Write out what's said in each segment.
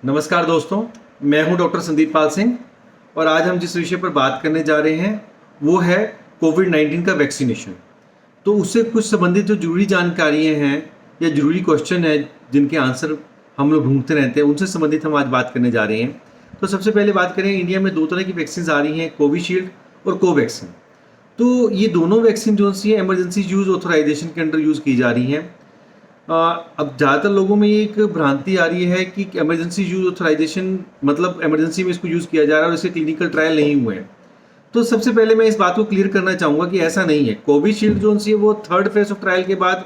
नमस्कार दोस्तों, मैं हूं डॉक्टर संदीप पाल सिंह और आज हम जिस विषय पर बात करने जा रहे हैं वो है कोविड-19 का वैक्सीनेशन। तो उससे कुछ संबंधित जो जरूरी जानकारियां हैं या जरूरी क्वेश्चन है जिनके आंसर हम लोग ढूंढते रहते हैं, उनसे संबंधित हम आज बात करने जा रहे हैं। तो सबसे पहले बात करें, इंडिया में दो तरह की वैक्सीन आ रही हैं, कोविशील्ड और कोवैक्सीन। तो ये दोनों वैक्सीन जो सी इमरजेंसी यूज़ ऑथराइजेशन के अंडर यूज़ की जा रही हैं। अब ज़्यादातर लोगों में ये एक भ्रांति आ रही है कि इमरजेंसी यूज़ ऑथराइजेशन मतलब इमरजेंसी में इसको यूज़ किया जा रहा है और इसके क्लिनिकल ट्रायल नहीं हुए हैं। तो सबसे पहले मैं इस बात को क्लियर करना चाहूँगा कि ऐसा नहीं है। कोविशील्ड जो सी है वो थर्ड फेज ऑफ ट्रायल के बाद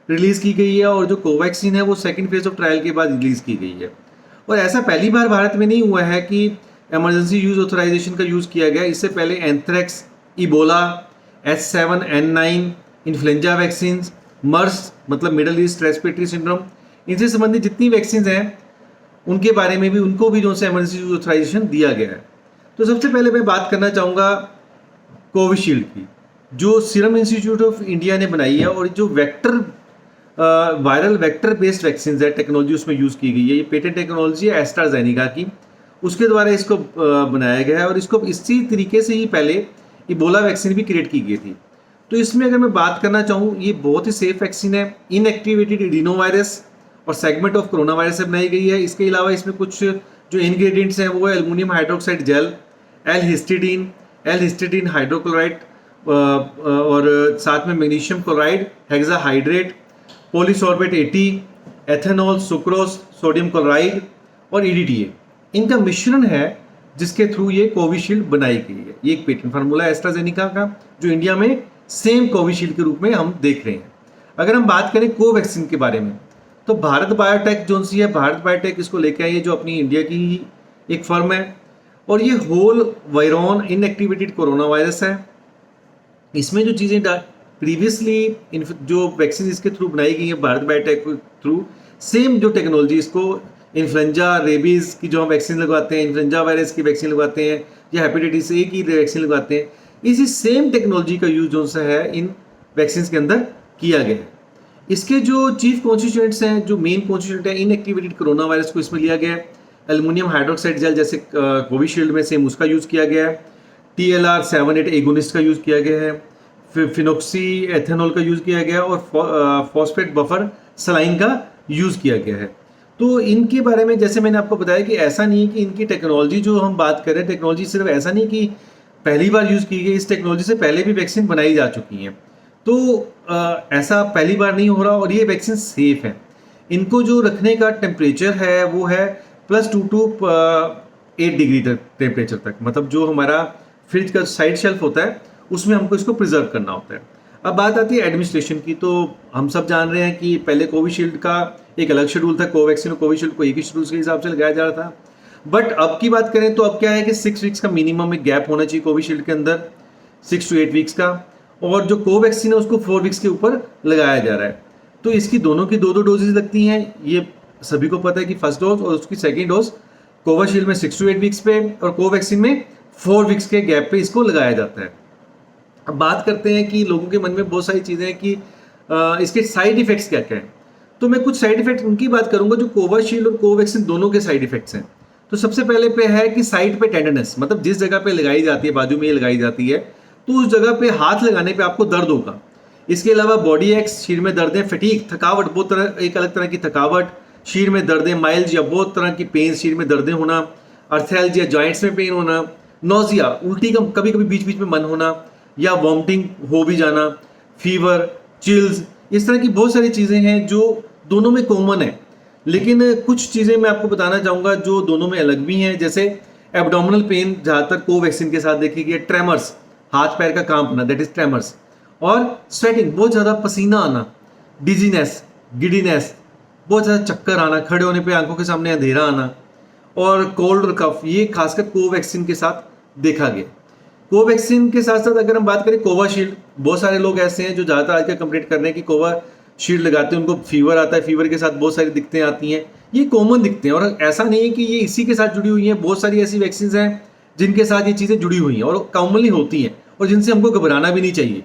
रिलीज़ की गई है और जो कोवैक्सीन है वो सेकेंड फेज ऑफ ट्रायल के बाद रिलीज़ की गई है। और ऐसा पहली बार भारत में नहीं हुआ है कि इमरजेंसी यूज़ ऑथराइजेशन का यूज़ किया गया। इससे पहले anthrax, ebola, H7N9, influenza vaccine, MERS मतलब मिडल ईस्ट रेस्पिरेटरी सिंड्रोम, इनसे संबंधित जितनी वैक्सीन हैं उनके बारे में भी उनको भी जो से इमरजेंसी यूज ऑथराइजेशन दिया गया है। तो सबसे पहले मैं बात करना चाहूँगा कोविशील्ड की, जो सीरम इंस्टीट्यूट ऑफ इंडिया ने बनाई है और जो वायरल वेक्टर बेस्ड वैक्सीन है, टेक्नोलॉजी उसमें यूज़ की गई है। ये पेटेंट टेक्नोलॉजी है एस्ट्राजेनेका की, उसके द्वारा इसको बनाया गया है और इसको इसी तरीके से ही पहले इबोला वैक्सीन भी क्रिएट की गई थी। तो इसमें अगर मैं बात करना चाहूँ, ये बहुत ही सेफ वैक्सीन है। इनएक्टिवेटेड एडिनोवायरस और सेगमेंट ऑफ कोरोना वायरस से बनाई गई है। इसके अलावा इसमें कुछ जो इंग्रेडिएंट्स हैं वो है aluminium hydroxide gel, L histidine hydrochloride और साथ में magnesium chloride, hexahydrate, polysorbate 80, ethanol, sucrose, sodium chloride और EDTA, इनका मिश्रण है जिसके थ्रू ये कोविशील्ड बनाई गई है। ये एक पेटेंट फार्मूला है एस्ट्राजेनेका का, जो इंडिया में सेम कोविशील्ड के रूप में हम देख रहे हैं। अगर हम बात करें कोवैक्सीन के बारे में, तो भारत बायोटेक जो सी है, भारत बायोटेक इसको लेकर आई है, जो अपनी इंडिया की ही एक फर्म है और ये होल वायरॉन इनएक्टिवेटेड कोरोना वायरस है। इसमें जो चीज़ें प्रीवियसली जो वैक्सीन इसके थ्रू बनाई गई है भारत बायोटेक के थ्रू, सेम जो टेक्नोलॉजी इसको इन्फ्लुएंजा, रेबीज़ की जो हम वैक्सीन लगवाते हैं, इन्फ्लुएंजा वायरस की वैक्सीन लगवाते हैं या हेपेटाइटिस A की वैक्सीन लगवाते हैं, इसी सेम टेक्नोलॉजी का यूज जो सा है इन वैक्सीन के अंदर किया गया है। इसके जो चीफ कॉन्स्टिट्यूएंट्स हैं, जो मेन कॉन्स्टिट्यूएंट है, इनएक्टिवेटेड कोरोना वायरस को इसमें लिया गया है। एल्युमिनियम हाइड्रोक्साइड जेल जैसे कोविशील्ड में सेम उसका यूज़ किया गया है। TLR7/8 एगोनिस्ट का यूज़ किया गया है। फिनोक्सी एथेनॉल का यूज़ किया गया और फॉस्फेट बफर सलाइन का यूज़ किया गया है। तो इनके बारे में जैसे मैंने आपको बताया कि ऐसा नहीं है कि इनकी टेक्नोलॉजी जो हम बात करें, टेक्नोलॉजी सिर्फ ऐसा नहीं कि पहली बार यूज़ की गई, इस टेक्नोलॉजी से पहले भी वैक्सीन बनाई जा चुकी हैं। तो ऐसा पहली बार नहीं हो रहा और ये वैक्सीन सेफ है। इनको जो रखने का टेम्परेचर है वो है +2 to 8 डिग्री तक टेम्परेचर तक, मतलब जो हमारा फ्रिज का साइड शेल्फ होता है उसमें हमको इसको प्रिजर्व करना होता है। अब बात आती है एडमिनिस्ट्रेशन की, तो हम सब जान रहे हैं कि पहले कोविशील्ड का एक अलग शेड्यूल था, कोवैक्सीन और कोविशील्ड को एक ही शेड्यूल के हिसाब से लगाया जा रहा था। बट अब की बात करें तो अब क्या है कि 6 वीक्स का मिनिमम एक गैप होना चाहिए कोविशील्ड के अंदर, 6 to 8 वीक्स का, और जो कोवैक्सीन है उसको 4 वीक्स के ऊपर लगाया जा रहा है। तो इसकी दोनों की 2 डोजेज लगती हैं, ये सभी को पता है कि फर्स्ट डोज और उसकी सेकेंड डोज कोविशील्ड में 6 to 8 वीक्स पे और कोवैक्सीन में 4 वीक्स के गैप पे इसको लगाया जाता है। अब बात करते हैं कि लोगों के मन में बहुत सारी चीज़ें हैं कि इसके साइड इफेक्ट्स क्या क्या हैं। तो मैं कुछ साइड इफेक्ट उनकी बात करूंगा जो कोविशील्ड और कोवैक्सीन दोनों के साइड इफेक्ट्स हैं। तो सबसे पहले पे है कि साइड पे टेंडरनेस, मतलब जिस जगह पे लगाई जाती है, बाजू में ये लगाई जाती है, तो उस जगह पे हाथ लगाने पे आपको दर्द होगा। इसके अलावा बॉडी एक्स, शरीर में दर्दें, फटीक, थकावट, बहुत तरह एक अलग तरह की थकावट, शरीर में दर्दें, माइल्ड या बहुत तरह की पेन, शरीर में दर्दें होना, अर्थेल्जिया, जॉइंट्स में पेन होना, नोजिया, उल्टी का कभी कभी बीच बीच में मन होना या वॉमिटिंग हो भी जाना, फीवर, चिल्स, इस तरह की बहुत सारी चीज़ें हैं जो दोनों में कॉमन है। लेकिन कुछ चीज़ें मैं आपको बताना चाहूँगा जो दोनों में अलग भी हैं, जैसे एब्डोमिनल पेन ज़्यादातर कोवैक्सीन के साथ देखी गई, ट्रेमर्स, हाथ पैर का कांपना, दैट इज ट्रेमर्स, और स्वेटिंग, बहुत ज़्यादा पसीना आना, डिजीनेस, गिडीनेस, बहुत ज़्यादा चक्कर आना, खड़े होने पे आंखों के सामने अंधेरा आना, और कोल्ड और कफ, ये खासकर कोवैक्सीन के साथ देखा गया। कोवैक्सीन के साथ साथ अगर हम बात करें कोविशील्ड, बहुत सारे लोग ऐसे हैं जो ज़्यादातर आजकल कंप्लेंट कर रहे हैं कि कोविशील्ड लगाते हैं उनको फीवर आता है, फीवर के साथ बहुत सारी दिक्कतें आती हैं। ये कॉमन दिखते हैं और ऐसा नहीं है कि ये इसी के साथ जुड़ी हुई हैं, बहुत सारी ऐसी वैक्सीन हैं जिनके साथ ये चीज़ें जुड़ी हुई हैं और कॉमनली होती हैं और जिनसे हमको घबराना भी नहीं चाहिए।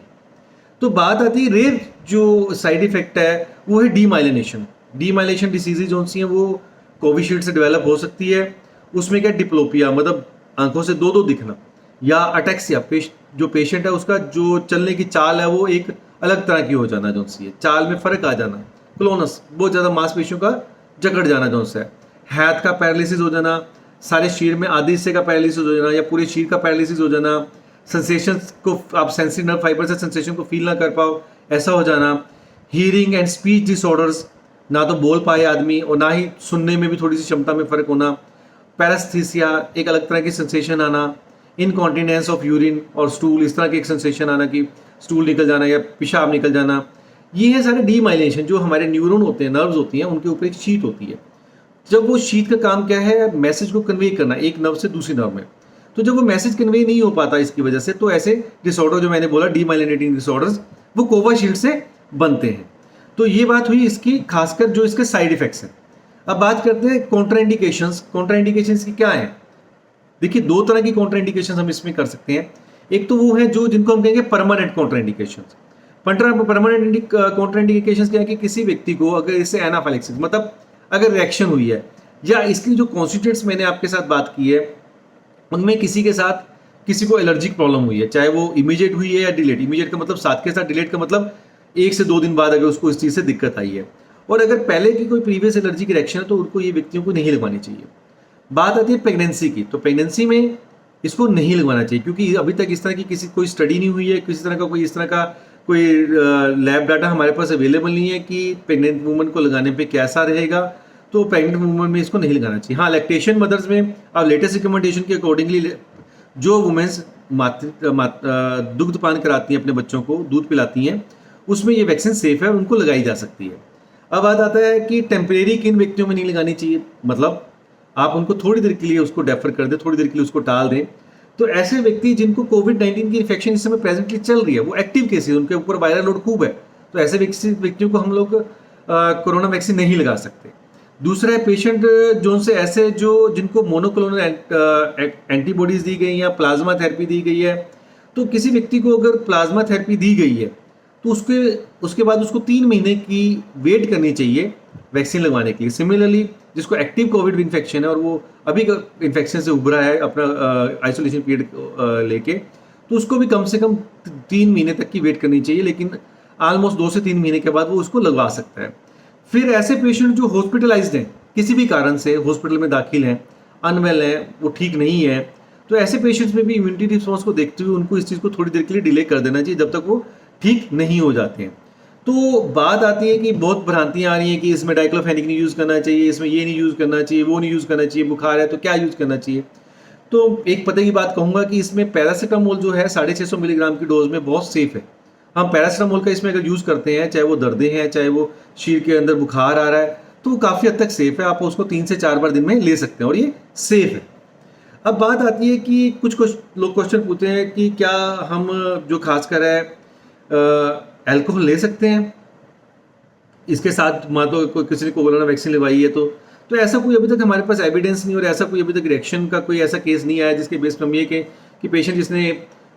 तो बात आती है रेयर जो साइड इफेक्ट है वो है डीमाइलिनेशन। डीमाइलेशन डिसीजेज जो सी हैं वो कोविशील्ड से डेवलप हो सकती है। उसमें क्या डिप्लोपिया मतलब आंखों से दो दो दिखना, या अटेक्सिया जो पेशेंट है उसका जो चलने की चाल है वो एक अलग तरह की हो जाना, जो सी है चाल में फर्क आ जाना। क्लोनस बहुत ज़्यादा मांसपेशियों का जकड़ जाना, जो है हाथ का पैरालिसिस हो जाना, सारे शरीर में आधे हिस्से का पैरालिसिस हो जाना या पूरे शरीर का पैरालिसिस हो जाना, सेंसेशन को आप सेंसिटिव नर्व फाइबर से सेंसेशन को फील ना कर पाओ, ऐसा हो जाना। हियरिंग एंड स्पीच डिसऑर्डर्स, ना तो बोल पाए आदमी और ना ही सुनने में भी थोड़ी सी क्षमता में फ़र्क होना। पैरास्थीसिया, एक अलग तरह की सेंसेशन आना। इनकॉन्टिनेंस ऑफ यूरिन और स्टूल, इस तरह की एक सेंसेशन आना कि स्टूल निकल जाना या पेशाब निकल जाना। ये है सारे डीमाइलेशन, जो हमारे न्यूरॉन होते हैं, नर्व्स होती हैं, उनके ऊपर एक शीट होती है। जब वो शीट का काम क्या है, मैसेज को कन्वे करना एक नर्व से दूसरी नर्व में। तो जब वो मैसेज कन्वे नहीं हो पाता इसकी वजह से, तो ऐसे डिसऑर्डर जो मैंने बोला डीमाइलिनेटिंग डिसऑर्डर्स, वो कोविशील्ड से बनते हैं। तो ये बात हुई इसकी, खासकर जो इसके साइड इफेक्ट्स हैं। अब बात करते हैं कॉन्ट्राइंडिकेशंस। कॉन्ट्राइंडिकेशंस की क्या है? देखिए, दो तरह की कॉन्ट्राइंडिकेशंस हम इसमें कर सकते हैं। एक तो वो है जो जिनको हम कहेंगे परमानेंट कॉन्ट्राइंडिकेशंस। परमानेंट कॉन्ट्राइंडिकेशंस क्या है कि किसी व्यक्ति को अगर इससे एनाफाइलेक्सिस मतलब अगर रिएक्शन हुई है, या इसकी जो कॉन्स्टिट्यूएंट्स मैंने आपके साथ बात की है उनमें किसी के साथ किसी को एलर्जिक प्रॉब्लम हुई है, चाहे वो इमीडिएट हुई है या डिलेट। इमीडिएट का मतलब साथ के साथ, डिलेट का मतलब 1 से 2 दिन बाद अगर उसको इस चीज़ से दिक्कत आई है, और अगर पहले की कोई प्रीवियस एलर्जी की रिएक्शन है तो उनको ये व्यक्तियों को नहीं लगवानी चाहिए। बात आती है प्रेगनेंसी की, तो प्रेगनेंसी में इसको नहीं लगवाना चाहिए क्योंकि अभी तक इस तरह की कोई स्टडी नहीं हुई है, किसी तरह का कोई इस तरह का कोई लैब डाटा हमारे पास अवेलेबल नहीं है कि प्रेग्नेंट वूमन को लगाने पे कैसा रहेगा। तो प्रेग्नेंट वूमन में इसको नहीं लगाना चाहिए। हाँ, लैक्टेशन मदर्स में अब लेटेस्ट रिकमेंडेशन के अकॉर्डिंगली जो वुमेन्स दुग्ध पान कराती हैं, अपने बच्चों को दूध पिलाती हैं, उसमें ये वैक्सीन सेफ है और उनको लगाई जा सकती है। अब बात आता है कि टेम्परेरी किन व्यक्तियों में नहीं लगानी चाहिए, मतलब आप उनको थोड़ी देर के लिए उसको डेफर कर दें, थोड़ी देर के लिए उसको टाल दें। तो ऐसे व्यक्ति जिनको कोविड-19 की इन्फेक्शन इस समय प्रेजेंटली चल रही है, वो एक्टिव केसेस, उनके ऊपर वायरल लोड खूब है, तो ऐसे व्यक्तियों को हम लोग कोरोना वैक्सीन नहीं लगा सकते। दूसरा है पेशेंट जो से ऐसे जिनको मोनोक्लोनल एंटीबॉडीज दी गई या प्लाज्मा थेरेपी दी गई है। तो किसी व्यक्ति को अगर प्लाज्मा थेरेपी दी गई है तो उसके बाद उसको 3 महीने की वेट करनी चाहिए वैक्सीन लगवाने के लिए। सिमिलरली जिसको एक्टिव कोविड इन्फेक्शन है और वो अभी इन्फेक्शन से उभरा है अपना आइसोलेशन पीरियड लेके, तो उसको भी कम से कम 3 महीने तक की वेट करनी चाहिए, लेकिन ऑलमोस्ट 2 से 3 महीने के बाद वो उसको लगवा सकता है। फिर ऐसे पेशेंट जो हॉस्पिटलाइज्ड हैं, किसी भी कारण से हॉस्पिटल में दाखिल हैं, अनवेल हैं, वो ठीक नहीं है, तो ऐसे पेशेंट्स में भी इम्यूनिटी रिस्पॉन्स को देखते हुए उनको इस चीज़ को थोड़ी देर के लिए डिले कर देना चाहिए जब तक वो ठीक नहीं हो जाते हैं। तो बात आती है कि बहुत भ्रांतियाँ आ रही हैं कि इसमें डाइक्लोफेनिक नहीं यूज़ करना चाहिए, इसमें ये नहीं यूज़ करना चाहिए, वो नहीं यूज़ करना चाहिए, बुखार है तो क्या यूज़ करना चाहिए। तो एक पते की बात कहूँगा कि इसमें पैरासीटामोल जो है 650 मिलीग्राम की डोज में बहुत सेफ है। हम पैरासीटामोल का इसमें अगर यूज़ करते हैं, चाहे वो दर्दें हैं, चाहे वो शरीर के अंदर बुखार आ रहा है, तो वो काफ़ी हद तक सेफ है। आप उसको 3 से 4 बार दिन में ले सकते हैं और ये सेफ है। अब बात आती है कि कुछ लोग क्वेश्चन पूछते हैं कि क्या हम जो खासकर है अल्कोहल ले सकते हैं इसके साथ, मान तो किसी ने कोरोना वैक्सीन लगवाई है तो ऐसा कोई अभी तक हमारे पास एविडेंस नहीं और ऐसा कोई अभी तक रिएक्शन का कोई ऐसा केस नहीं आया जिसके बेस पर हम ये कि पेशेंट जिसने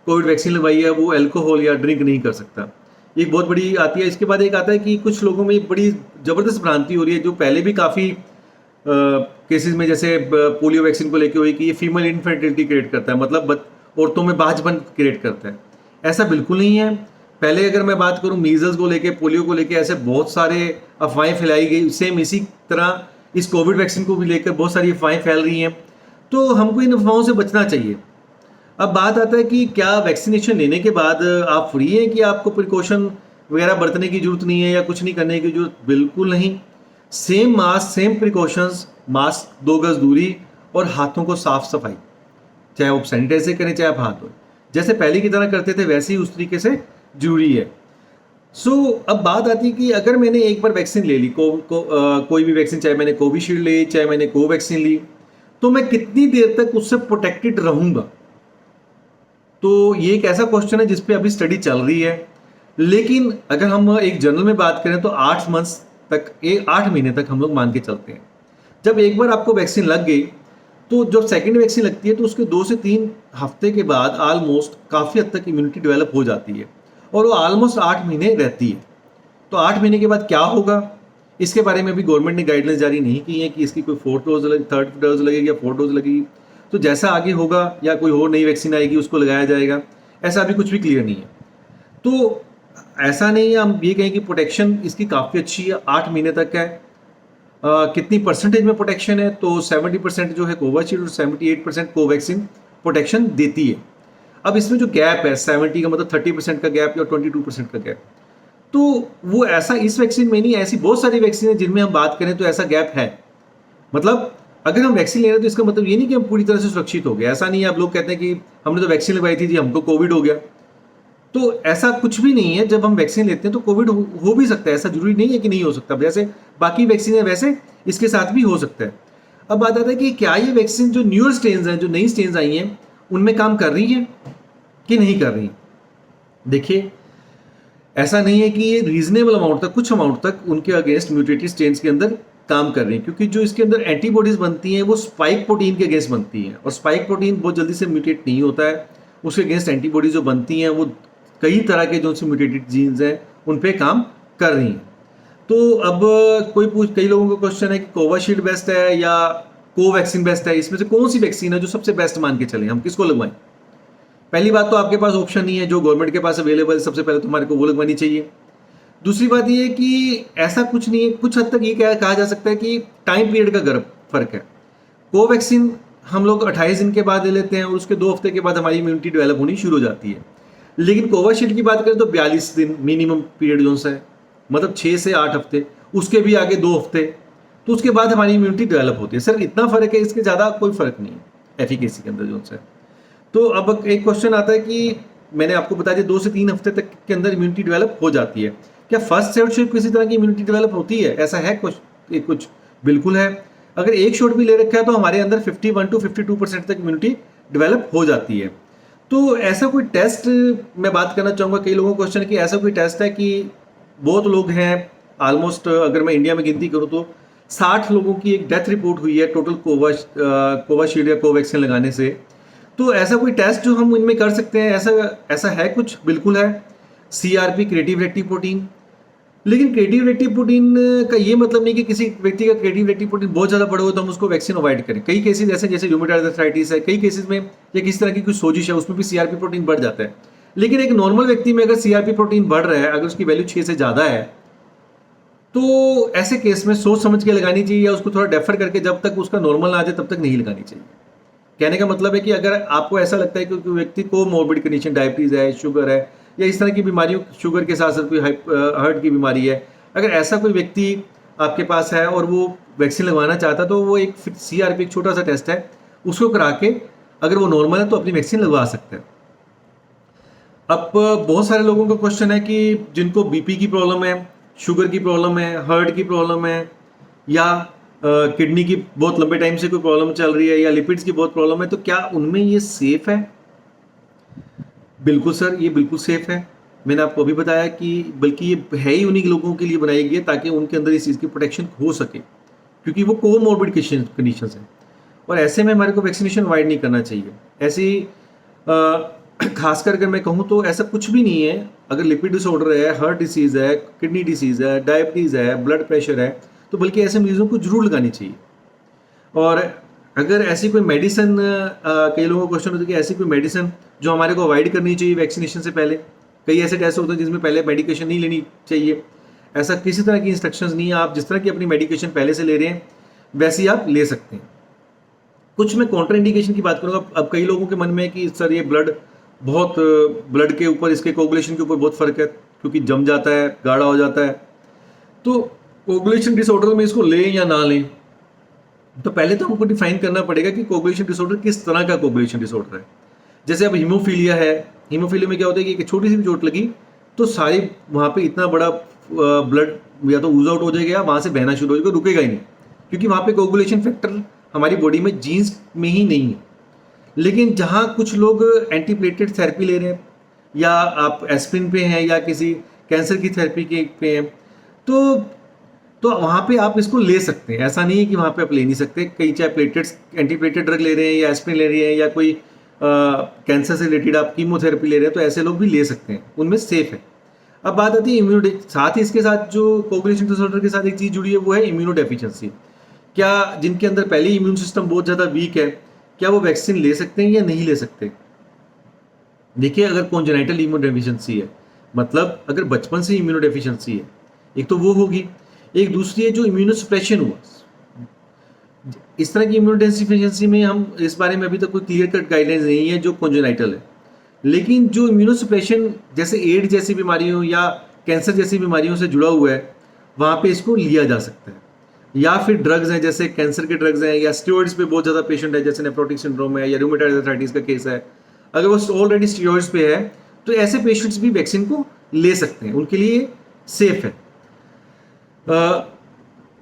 कोविड वैक्सीन लगवाई है वो अल्कोहल या ड्रिंक नहीं कर सकता। एक बहुत बड़ी आती है। इसके बाद एक आता है कि कुछ लोगों में बड़ी ज़बरदस्त भ्रांति हो रही है, जो पहले भी काफ़ी केसेस में जैसे पोलियो वैक्सीन को लेकर हुई कि ये फीमेल इनफर्टिलिटी क्रिएट करता है, मतलब औरतों में बाझपन क्रिएट करता है। ऐसा बिल्कुल नहीं है। पहले अगर मैं बात करूं मीजल्स को लेके, पोलियो को लेके ऐसे बहुत सारे अफवाहें फैलाई गई, सेम इसी तरह इस कोविड वैक्सीन को भी लेकर बहुत सारी अफवाहें फैल रही हैं। तो हमको इन अफवाहों से बचना चाहिए। अब बात आता है कि क्या वैक्सीनेशन लेने के बाद आप फ्री हैं, कि आपको प्रिकॉशन वगैरह बरतने की जरूरत नहीं है या कुछ नहीं करने की जरूरत? बिल्कुल नहीं। Same mask, same precautions, mask, 2 गज दूरी और हाथों को साफ सफाई, चाहे आप सैनिटाइज से करें चाहे आप हाथ धोएं, जैसे पहले की तरह करते थे वैसे ही उस तरीके से जरूरी है। अब बात आती है कि अगर मैंने एक बार वैक्सीन ले ली, कोई भी वैक्सीन, चाहे मैंने कोविशील्ड ली, चाहे मैंने कोवैक्सीन ली, तो मैं कितनी देर तक उससे प्रोटेक्टेड रहूंगा? तो ये एक ऐसा क्वेश्चन है जिस पे अभी स्टडी चल रही है। लेकिन अगर हम एक जनरल में बात करें तो 8 मंथ्स तक, 8 महीने तक हम लोग मान के चलते हैं। जब एक बार आपको वैक्सीन लग गई तो जब सेकेंड वैक्सीन लगती है तो उसके 2 से 3 हफ्ते के बाद ऑलमोस्ट काफ़ी हद तक इम्यूनिटी डेवलप हो जाती है और वो ऑलमोस्ट 8 महीने रहती है। तो 8 महीने के बाद क्या होगा? इसके बारे में भी गवर्नमेंट ने गाइडलाइंस जारी नहीं की है कि इसकी कोई फोर्थ डोज लगे, थर्ड डोज लगेगी या फोर्थ डोज लगेगी। तो जैसा आगे होगा या कोई और नई वैक्सीन आएगी उसको लगाया जाएगा, ऐसा अभी कुछ भी क्लियर नहीं है। तो ऐसा नहीं है हम ये कहें कि प्रोटेक्शन इसकी काफ़ी अच्छी है, 8 महीने तक है। कितनी परसेंटेज में प्रोटेक्शन है, तो 70% जो है कोविशील्ड और 78% कोवैक्सीन प्रोटेक्शन देती है। अब इसमें जो गैप है 70 का मतलब 30% का गैप या 22% का गैप, तो वो ऐसा इस वैक्सीन में नहीं, ऐसी बहुत सारी वैक्सीन है जिनमें हम बात करें तो ऐसा गैप है। मतलब अगर हम वैक्सीन ले रहे हैं तो इसका मतलब ये नहीं कि हम पूरी तरह से सुरक्षित हो गए, ऐसा नहीं है। आप लोग कहते हैं कि हमने तो वैक्सीन लगवाई थी जी, हमको कोविड हो गया, तो ऐसा कुछ भी नहीं है। जब हम वैक्सीन लेते हैं तो कोविड हो भी सकता है, ऐसा जरूरी नहीं है कि नहीं हो सकता। जैसे बाकी वैक्सीन है वैसे इसके साथ भी हो सकता है। अब बात आता है कि क्या ये वैक्सीन जो न्यूअर स्ट्रेन्स हैं, जो नई स्ट्रेन्स आई हैं, उनमें काम कर रही है कि नहीं कर रही। देखिए, ऐसा नहीं है कि ये रीजनेबल अमाउंट तक, कुछ अमाउंट तक उनके अगेंस्ट म्यूटेटेड स्ट्रेन्स के अंदर काम कर रही है, क्योंकि जो इसके अंदर एंटीबॉडीज बनती हैं वो स्पाइक प्रोटीन के अगेंस्ट बनती हैं, और स्पाइक प्रोटीन बहुत जल्दी से म्यूटेट नहीं होता है। उसके अगेंस्ट एंटीबॉडीज जो बनती हैं वो कई तरह के जो म्यूटेटेड जीन्स हैं उन पे काम कर रही हैं। तो अब कई लोगों का क्वेश्चन है कि कोविशील्ड बेस्ट है या कोवैक्सीन बेस्ट है, इसमें से कौन सी वैक्सीन है जो सबसे बेस्ट मान के चलें, हम किसको लगवाएं। पहली बात तो आपके पास ऑप्शन नहीं है, जो गवर्नमेंट के पास अवेलेबल है सबसे पहले तो हमारे को वो लगवानी चाहिए। दूसरी बात ये है कि ऐसा कुछ नहीं है, कुछ हद तक ये कहा जा सकता है कि टाइम पीरियड का फर्क है। कोवैक्सीन हम लोग 28 दिन के बाद ले लेते हैं और उसके 2 हफ्ते के बाद हमारी इम्यूनिटी डेवलप होनी शुरू हो जाती है। लेकिन कोविशील्ड की बात करें तो 42 दिन मिनिमम पीरियड जो है, मतलब 6 से 8 हफ्ते, उसके भी आगे 2 हफ्ते, तो उसके बाद हमारी इम्यूनिटी डेवलप होती है। सर इतना फर्क है, इसके ज़्यादा कोई फर्क नहीं है एफिकेसी के अंदर जो है। तो अब एक क्वेश्चन आता है कि मैंने आपको बता दिया 2 से 3 हफ्ते तक के अंदर इम्यूनिटी डेवलप हो जाती है। क्या फर्स्ट शॉट से किसी तरह की इम्यूनिटी डेवलप होती है, ऐसा है कुछ बिल्कुल है। अगर एक शॉट भी ले रखा है तो हमारे अंदर 51 to 52% तक इम्यूनिटी डेवलप हो जाती है। तो ऐसा कोई टेस्ट मैं बात करना चाहूँगा, कई लोगों का क्वेश्चन है कि ऐसा कोई टेस्ट है कि बहुत लोग हैं, ऑलमोस्ट अगर मैं इंडिया में गिनती करूँ तो 60 लोगों की एक डेथ रिपोर्ट हुई है टोटल कोविशील्ड या कोवैक्सीन लगाने से। तो ऐसा कोई टेस्ट जो हम इनमें कर सकते हैं, ऐसा है कुछ, बिल्कुल है। CRP क्रिएटिव रेक्टिव प्रोटीन, लेकिन क्रिएटिव रेक्टिव प्रोटीन का ये मतलब नहीं कि किसी व्यक्ति का क्रिएटिव रेक्टिव प्रोटीन बहुत ज़्यादा बढ़ा हो तो हम उसको वैक्सीन अवॉइड करें। कई केसेस ऐसे जैसे रूमेटॉइड आर्थराइटिस है, कई केसेस में या किसी तरह की कुछ सोजिश है, उसमें भी CRP प्रोटीन बढ़ जाता है। लेकिन एक नॉर्मल व्यक्ति में अगर CRP प्रोटीन बढ़ रहा है, अगर उसकी वैल्यू 6 से ज़्यादा है, तो ऐसे केस में सोच समझ के लगानी चाहिए या उसको थोड़ा डेफर करके जब तक उसका नॉर्मल ना आ जाए तब तक नहीं लगानी चाहिए। कहने का मतलब है कि अगर आपको ऐसा लगता है कि व्यक्ति को मोर्बिड कंडीशन, डायबिटीज़ है, शुगर है या इस तरह की बीमारियों, शुगर के साथ साथ कोई हार्ट की बीमारी है, अगर ऐसा कोई व्यक्ति आपके पास है और वो वैक्सीन लगवाना चाहता है तो वो एक CRP एक छोटा सा टेस्ट है, उसको करा के अगर वो नॉर्मल है तो अपनी वैक्सीन लगवा सकते हैं। अब बहुत सारे लोगों का क्वेश्चन है कि जिनको BP की प्रॉब्लम है, शुगर की प्रॉब्लम है, हार्ट की प्रॉब्लम है, या किडनी की बहुत लंबे टाइम से कोई प्रॉब्लम चल रही है, या लिपिड्स की बहुत प्रॉब्लम है, तो क्या उनमें ये सेफ है? बिल्कुल सर, ये बिल्कुल सेफ है। मैंने आपको अभी बताया कि बल्कि ये है ही उन्हीं लोगों के लिए बनाई गई है ताकि उनके अंदर इस चीज़ की प्रोटेक्शन हो सके, क्योंकि वो कोमोर्बिड कंडीशन है और ऐसे में हमारे को वैक्सीनेशन अवॉइड नहीं करना चाहिए। ऐसी खासकर अगर मैं कहूँ तो ऐसा कुछ भी नहीं है। अगर लिपिड डिसऑर्डर है, हार्ट डिसीज़ है, किडनी डिसीज़ है, डायबिटीज़ है, ब्लड प्रेशर है, तो बल्कि ऐसे मरीजों को जरूर लगानी चाहिए। और अगर ऐसी कोई मेडिसिन, कई लोगों का क्वेश्चन होता है कि ऐसी कोई मेडिसिन जो हमारे को अवॉइड करनी चाहिए वैक्सीनेशन से पहले। कई ऐसे टेस्ट होते हैं जिसमें पहले मेडिकेशन नहीं लेनी चाहिए, ऐसा किसी तरह की इंस्ट्रक्शंस नहीं है। आप जिस तरह की अपनी मेडिकेशन पहले से ले रहे हैं वैसे ही आप ले सकते हैं। कुछ मैं कॉन्ट्रा इंडिकेशन की बात करूँगा। अब कई लोगों के मन में है कि सर ये ब्लड के ऊपर, इसके कोगुलेशन के ऊपर बहुत फ़र्क है, क्योंकि जम जाता है, गाढ़ा हो जाता है, तो कोगुलेशन डिसऑर्डर में इसको लें या ना लें। तो पहले तो हमको डिफाइन करना पड़ेगा कि कोगुलेशन डिसऑर्डर किस तरह का कोगुलेशन डिसऑर्डर है। जैसे अब हीमोफीलिया है, हीमोफीलिया में क्या होता है कि एक छोटी सी भी चोट लगी तो सारी वहाँ पे इतना बड़ा ब्लड या तो ऊज आउट हो जाएगा या वहाँ से बहना शुरू हो जाएगा, रुकेगा ही नहीं, क्योंकि वहाँ पे कोगुलेशन फैक्टर हमारी बॉडी में जीन्स में ही नहीं है। लेकिन जहाँ कुछ लोग एंटीप्लेटलेट थेरेपी ले रहे हैं, या आप एस्पिरिन पे हैं, या किसी कैंसर की थेरेपी के पे हैं, तो वहाँ पे आप इसको ले सकते हैं। ऐसा नहीं है कि वहाँ पे आप ले नहीं सकते। कई चाहे एंटीप्लेटलेट ड्रग ले रहे हैं, या एस्पिरिन ले रहे हैं, या कोई कैंसर से रिलेटेड आप कीमोथेरेपी ले रहे हैं, तो ऐसे लोग भी ले सकते हैं, उनमें सेफ है। अब बात आती है साथ ही इसके साथ जो कोगुलेशन डिसऑर्डर के साथ एक चीज़ जुड़ी है वो है इम्यूनो डेफिशिएंसी। क्या जिनके अंदर पहले इम्यून सिस्टम बहुत ज़्यादा वीक है, क्या वो वैक्सीन ले सकते हैं या नहीं ले सकते? देखिए, अगर कॉन्जेनाइटल इम्यूनो डेफिशिएंसी है, मतलब अगर बचपन से इम्यूनो डेफिशिएंसी है, एक तो वो होगी, एक दूसरी है जो इम्यूनो सप्रेशन हुआ। इस तरह की इम्यूनो डेफिशिएंसी में हम इस बारे में अभी तक कोई क्लियर कट गाइडलाइंस नहीं है जो कॉन्जेनाइटल है, लेकिन जो इम्यूनो सप्रेशन जैसे एड्स जैसी बीमारियों या कैंसर जैसी बीमारियों से जुड़ा हुआ है, वहाँ पे इसको लिया जा सकता है। या फिर ड्रग्स हैं, जैसे कैंसर के ड्रग्स हैं, या स्टेरॉइड्स पे बहुत ज़्यादा पेशेंट है, जैसे नेफ्रोटिक सिंड्रोम है या रूमेटॉइड आर्थराइटिस का केस है, अगर वो ऑलरेडी स्टेरॉइड्स पे है तो ऐसे पेशेंट्स भी वैक्सीन को ले सकते हैं, उनके लिए सेफ है।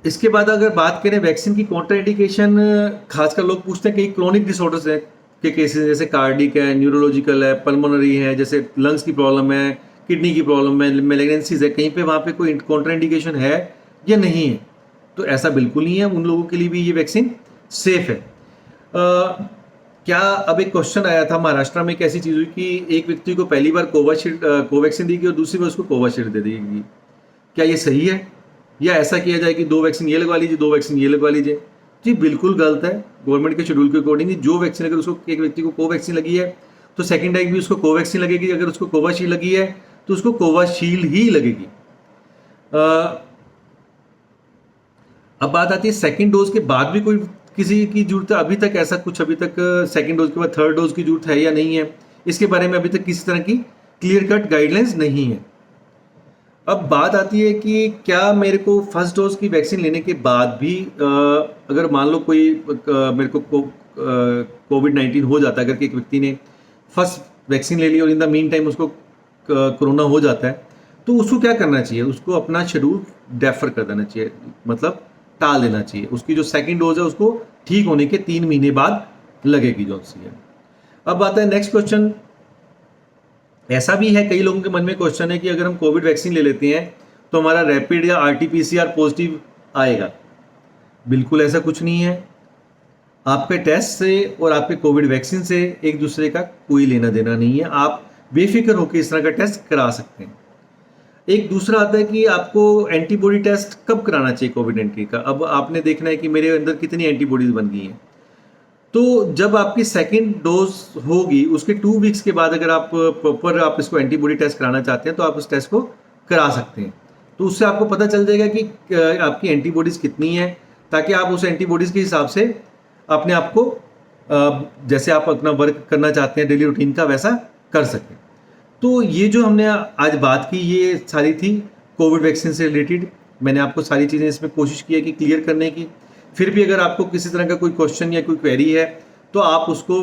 इसके बाद अगर बात करें वैक्सीन की कॉन्ट्रा इंडिकेशन, खासकर लोग पूछते हैं कि क्रोनिक डिसऑर्डर्स है के केसेस, जैसे कार्डिक है, न्यूरोलॉजिकल है, पल्मोनरी है, जैसे लंग्स की प्रॉब्लम है, किडनी की प्रॉब्लम है, मैलिग्नेंसीज है, कहीं पे वहाँ पे कोई कॉन्ट्रा इंडिकेशन है या नहीं है? तो ऐसा बिल्कुल नहीं है, उन लोगों के लिए भी ये वैक्सीन सेफ है। क्या अब एक क्वेश्चन आया था, महाराष्ट्र में एक ऐसी चीज़ हुई कि एक व्यक्ति को पहली बार कोवैक्सीन दी गई और दूसरी बार उसको कोविशील्ड दे दी गई। क्या ये सही है, या ऐसा किया जाए कि 2 वैक्सीन ये लगवा लीजिए, 2 वैक्सीन ये लगवा लीजिए? जी बिल्कुल गलत है। गवर्नमेंट के शेड्यूल के अकॉर्डिंग जो वैक्सीन, अगर उसको एक व्यक्ति को कोवैक्सीन लगी है तो सेकेंड टाइम भी उसको कोवैक्सीन लगेगी, अगर उसको कोविशील्ड लगी है तो उसको कोविशील्ड ही लगेगी। अब बात आती है सेकेंड डोज के बाद भी कोई किसी की जरूरत है, अभी तक ऐसा कुछ, अभी तक सेकेंड डोज के बाद थर्ड डोज की जरूरत है या नहीं है, इसके बारे में अभी तक किसी तरह की क्लियर कट गाइडलाइंस नहीं है। अब बात आती है कि क्या मेरे को फर्स्ट डोज की वैक्सीन लेने के बाद भी अगर मान लो कोई मेरे को कोविड-19 हो जाता है, अगर एक व्यक्ति ने फर्स्ट वैक्सीन ले ली और इन द मीन टाइम उसको कोरोना हो जाता है, तो उसको क्या करना चाहिए? उसको अपना शेड्यूल डेफर कर देना चाहिए, मतलब टाल देना चाहिए। उसकी जो सेकेंड डोज है उसको ठीक होने के 3 महीने बाद लगेगी जो सी है। अब आता है नेक्स्ट क्वेश्चन, ऐसा भी है कई लोगों के मन में क्वेश्चन है कि अगर हम कोविड वैक्सीन ले लेते हैं तो हमारा रैपिड या आरटीपीसीआर पॉजिटिव आएगा। बिल्कुल ऐसा कुछ नहीं है। आपके टेस्ट से और आपके कोविड वैक्सीन से एक दूसरे का कोई लेना देना नहीं है। आप बेफिक्र होकर इस तरह का टेस्ट करा सकते हैं। एक दूसरा आता है कि आपको एंटीबॉडी टेस्ट कब कराना चाहिए कोविड-19 का। अब आपने देखना है कि मेरे अंदर कितनी एंटीबॉडीज बन गई हैं, तो जब आपकी सेकेंड डोज होगी उसके 2 वीक्स के बाद अगर आप प्रॉपर आप इसको एंटीबॉडी टेस्ट कराना चाहते हैं तो आप उस टेस्ट को करा सकते हैं। तो उससे आपको पता चल जाएगा कि आपकी एंटीबॉडीज कितनी है, ताकि आप उस एंटीबॉडीज के हिसाब से अपने आप को जैसे आप अपना वर्क करना चाहते हैं डेली रूटीन का वैसा कर सकें। तो ये जो हमने आज बात की ये सारी थी कोविड वैक्सीन से रिलेटेड। मैंने आपको सारी चीज़ें इसमें कोशिश की है कि क्लियर करने की। फिर भी अगर आपको किसी तरह का कोई क्वेश्चन या कोई क्वेरी है तो आप उसको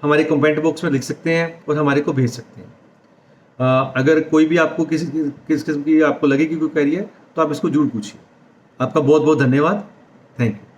हमारे कमेंट बॉक्स में लिख सकते हैं और हमारे को भेज सकते हैं। अगर कोई भी आपको किस किस्म की आपको लगे कि कोई क्वेरी है तो आप इसको जरूर पूछिए। आपका बहुत बहुत धन्यवाद। Thank you.